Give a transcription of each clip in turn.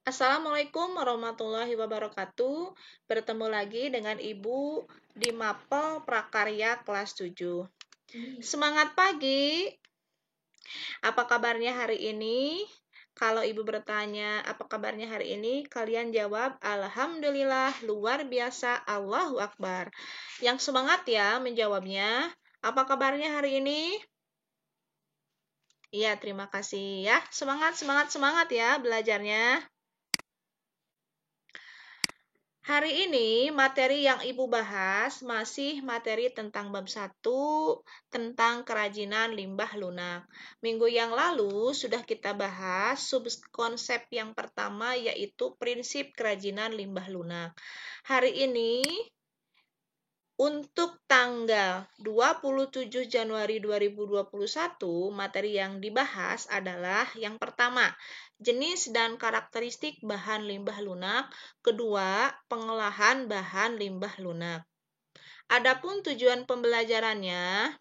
Assalamualaikum warahmatullahi wabarakatuh. Bertemu lagi dengan Ibu di Mapel Prakarya kelas 7. Semangat pagi. Apa kabarnya hari ini? Kalau Ibu bertanya, apa kabarnya hari ini? Kalian jawab, Alhamdulillah, luar biasa, Allahu Akbar. Yang semangat ya menjawabnya. Apa kabarnya hari ini? Iya, terima kasih ya. Semangat ya belajarnya. Hari ini materi yang Ibu bahas masih materi tentang bab 1 tentang kerajinan limbah lunak. Minggu yang lalu sudah kita bahas subkonsep yang pertama yaitu prinsip kerajinan limbah lunak. Hari ini untuk tanggal 27 Januari 2021, materi yang dibahas adalah yang pertama, jenis dan karakteristik bahan limbah lunak, kedua, pengolahan bahan limbah lunak. Adapun tujuan pembelajarannya,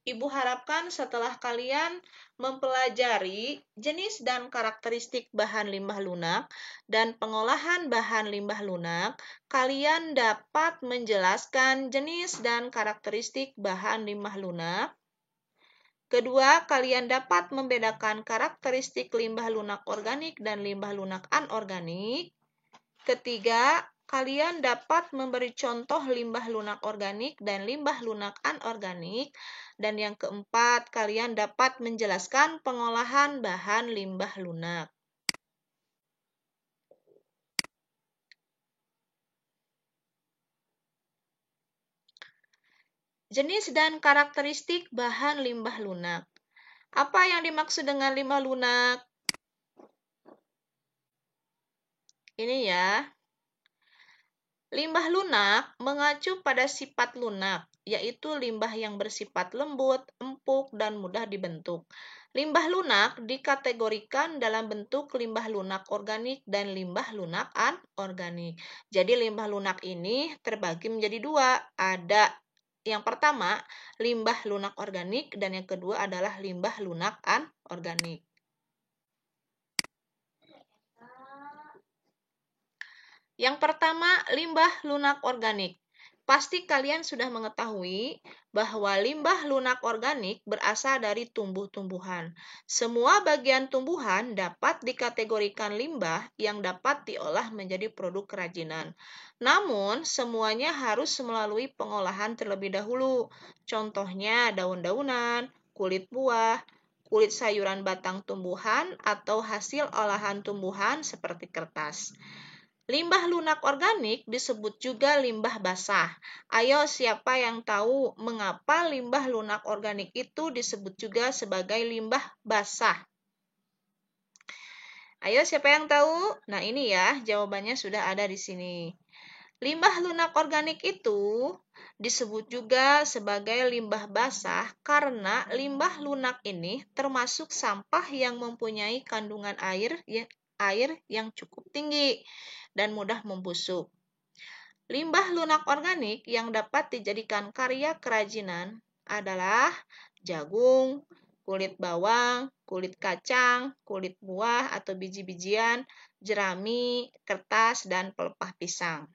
Ibu harapkan setelah kalian mempelajari jenis dan karakteristik bahan limbah lunak dan pengolahan bahan limbah lunak, kalian dapat menjelaskan jenis dan karakteristik bahan limbah lunak. Kedua, kalian dapat membedakan karakteristik limbah lunak organik dan limbah lunak anorganik. Ketiga, kalian dapat memberi contoh limbah lunak organik dan limbah lunak anorganik. Dan yang keempat, kalian dapat menjelaskan pengolahan bahan limbah lunak. Jenis dan karakteristik bahan limbah lunak. Apa yang dimaksud dengan limbah lunak? Ini ya. Limbah lunak mengacu pada sifat lunak, yaitu limbah yang bersifat lembut, empuk, dan mudah dibentuk. Limbah lunak dikategorikan dalam bentuk limbah lunak organik dan limbah lunak anorganik. Jadi limbah lunak ini terbagi menjadi dua. Ada yang pertama, limbah lunak organik, dan yang kedua adalah limbah lunak anorganik. Yang pertama, limbah lunak organik. Pasti kalian sudah mengetahui bahwa limbah lunak organik berasal dari tumbuh-tumbuhan. Semua bagian tumbuhan dapat dikategorikan limbah yang dapat diolah menjadi produk kerajinan. Namun, semuanya harus melalui pengolahan terlebih dahulu. Contohnya daun-daunan, kulit buah, kulit sayuran batang tumbuhan, atau hasil olahan tumbuhan seperti kertas. Limbah lunak organik disebut juga limbah basah. Ayo, siapa yang tahu mengapa limbah lunak organik itu disebut juga sebagai limbah basah? Ayo, siapa yang tahu? Nah, ini ya, jawabannya sudah ada di sini. Limbah lunak organik itu disebut juga sebagai limbah basah karena limbah lunak ini termasuk sampah yang mempunyai kandungan air yang cukup tinggi dan mudah membusuk. Limbah lunak organik yang dapat dijadikan karya kerajinan adalah jagung, kulit bawang, kulit kacang, kulit buah atau biji-bijian, jerami, kertas, dan pelepah pisang.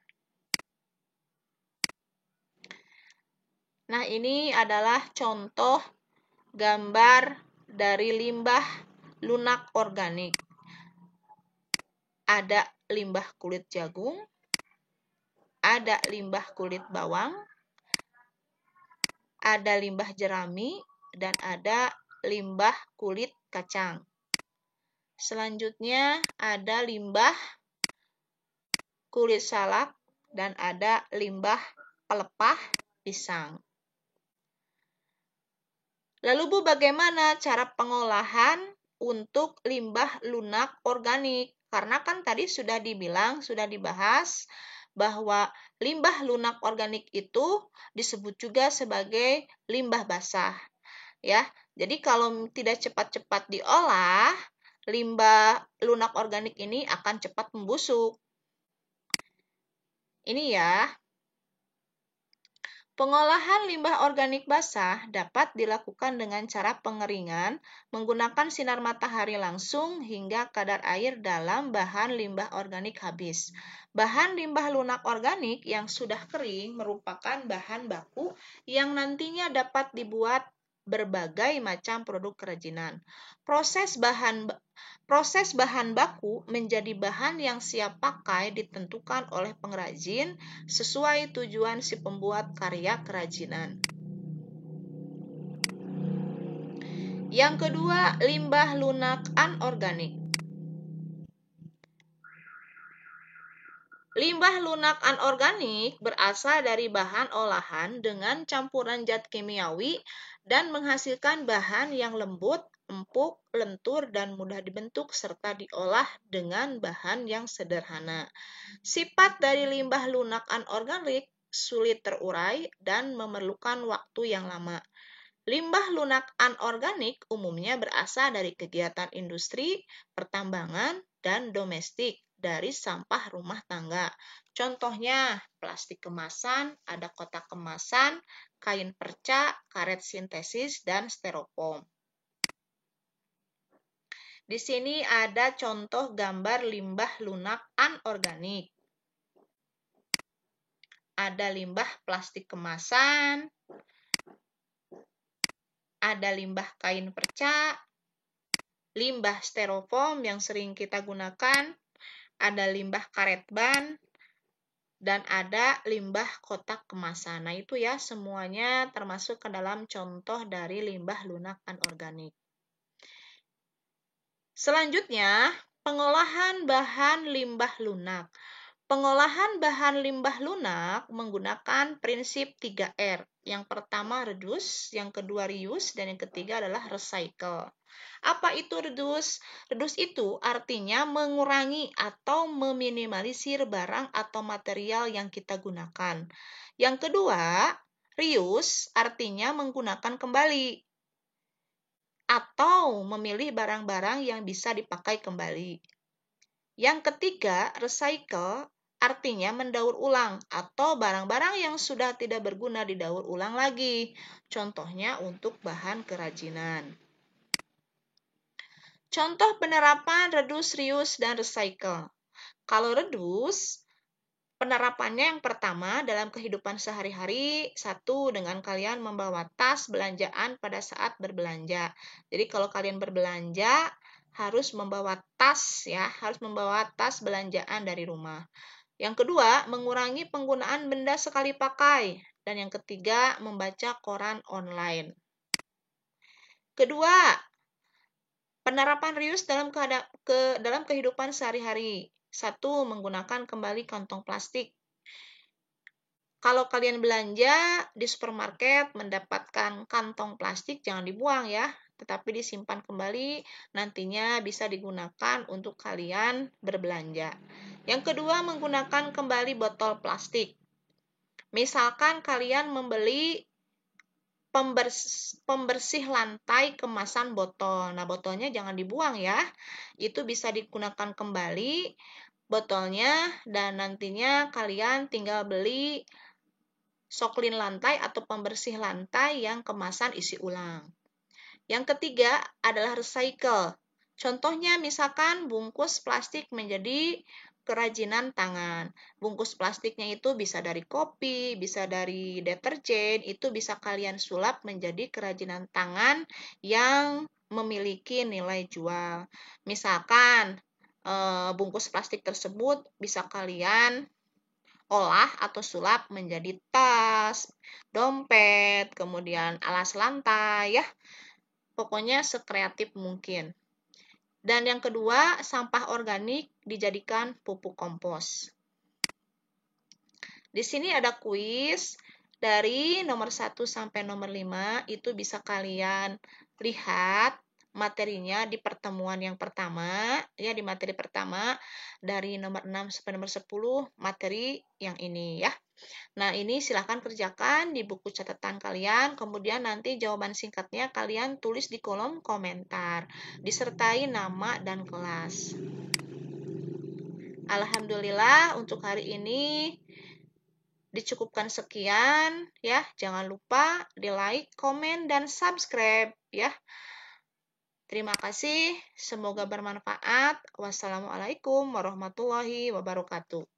Nah, ini adalah contoh gambar dari limbah lunak organik. Ada limbah kulit jagung, ada limbah kulit bawang, ada limbah jerami, dan ada limbah kulit kacang. Selanjutnya ada limbah kulit salak dan ada limbah pelepah pisang. Lalu Bu, bagaimana cara pengolahan untuk limbah lunak organik? Karena kan tadi sudah dibilang, sudah dibahas bahwa limbah lunak organik itu disebut juga sebagai limbah basah. Ya, jadi kalau tidak cepat-cepat diolah, limbah lunak organik ini akan cepat membusuk. Ini ya. Pengolahan limbah organik basah dapat dilakukan dengan cara pengeringan menggunakan sinar matahari langsung hingga kadar air dalam bahan limbah organik habis. Bahan limbah lunak organik yang sudah kering merupakan bahan baku yang nantinya dapat dibuat berbagai macam produk kerajinan. Proses bahan baku menjadi bahan yang siap pakai ditentukan oleh pengrajin sesuai tujuan si pembuat karya kerajinan. Yang kedua, limbah lunak anorganik. Limbah lunak anorganik berasal dari bahan olahan dengan campuran zat kimiawi dan menghasilkan bahan yang lembut, empuk, lentur, dan mudah dibentuk serta diolah dengan bahan yang sederhana. Sifat dari limbah lunak anorganik sulit terurai dan memerlukan waktu yang lama. Limbah lunak anorganik umumnya berasal dari kegiatan industri, pertambangan, dan domestik dari sampah rumah tangga. Contohnya, plastik kemasan, ada kotak kemasan, kain perca, karet sintesis, dan styrofoam. Di sini ada contoh gambar limbah lunak anorganik. Ada limbah plastik kemasan, ada limbah kain perca, limbah styrofoam yang sering kita gunakan, ada limbah karet ban, dan ada limbah kotak kemasan. Nah, itu ya semuanya termasuk ke dalam contoh dari limbah lunak anorganik. Selanjutnya, pengolahan bahan limbah lunak. Pengolahan bahan limbah lunak menggunakan prinsip 3R. Yang pertama reduce, yang kedua reuse, dan yang ketiga adalah recycle. Apa itu reduce? Reduce itu artinya mengurangi atau meminimalisir barang atau material yang kita gunakan. Yang kedua, reuse artinya menggunakan kembali atau memilih barang-barang yang bisa dipakai kembali. Yang ketiga, recycle artinya mendaur ulang atau barang-barang yang sudah tidak berguna didaur ulang lagi. Contohnya untuk bahan kerajinan. Contoh penerapan reduce, reuse, dan recycle. Kalau reduce, penerapannya yang pertama dalam kehidupan sehari-hari, satu dengan kalian membawa tas belanjaan pada saat berbelanja. Jadi kalau kalian berbelanja, harus membawa tas ya, harus membawa tas belanjaan dari rumah. Yang kedua, mengurangi penggunaan benda sekali pakai. Dan yang ketiga, membaca koran online. Kedua, penerapan reuse dalam kehidupan sehari-hari. Satu, menggunakan kembali kantong plastik. Kalau kalian belanja di supermarket mendapatkan kantong plastik, jangan dibuang ya, tetapi disimpan kembali, nantinya bisa digunakan untuk kalian berbelanja. Yang kedua, menggunakan kembali botol plastik. Misalkan kalian membeli pembersih lantai kemasan botol. Nah, botolnya jangan dibuang ya. Itu bisa digunakan kembali botolnya dan nantinya kalian tinggal beli soklin lantai atau pembersih lantai yang kemasan isi ulang. Yang ketiga adalah recycle. Contohnya misalkan bungkus plastik menjadi kerajinan tangan. Bungkus plastiknya itu bisa dari kopi, bisa dari deterjen, itu bisa kalian sulap menjadi kerajinan tangan yang memiliki nilai jual. Misalkan bungkus plastik tersebut bisa kalian olah atau sulap menjadi tas, dompet, kemudian alas lantai ya. Pokoknya sekreatif mungkin. Dan yang kedua, sampah organik dijadikan pupuk kompos. Di sini ada kuis dari nomor 1 sampai nomor 5, itu bisa kalian lihat materinya di pertemuan yang pertama, ya di materi pertama dari nomor 6 sampai nomor 10 materi yang ini ya. Nah, ini silahkan kerjakan di buku catatan kalian, kemudian nanti jawaban singkatnya kalian tulis di kolom komentar, disertai nama dan kelas. Alhamdulillah untuk hari ini Dicukupkan sekian ya. Jangan lupa di-like, komen, dan subscribe ya. Terima kasih. Semoga bermanfaat. Wassalamualaikum warahmatullahi wabarakatuh.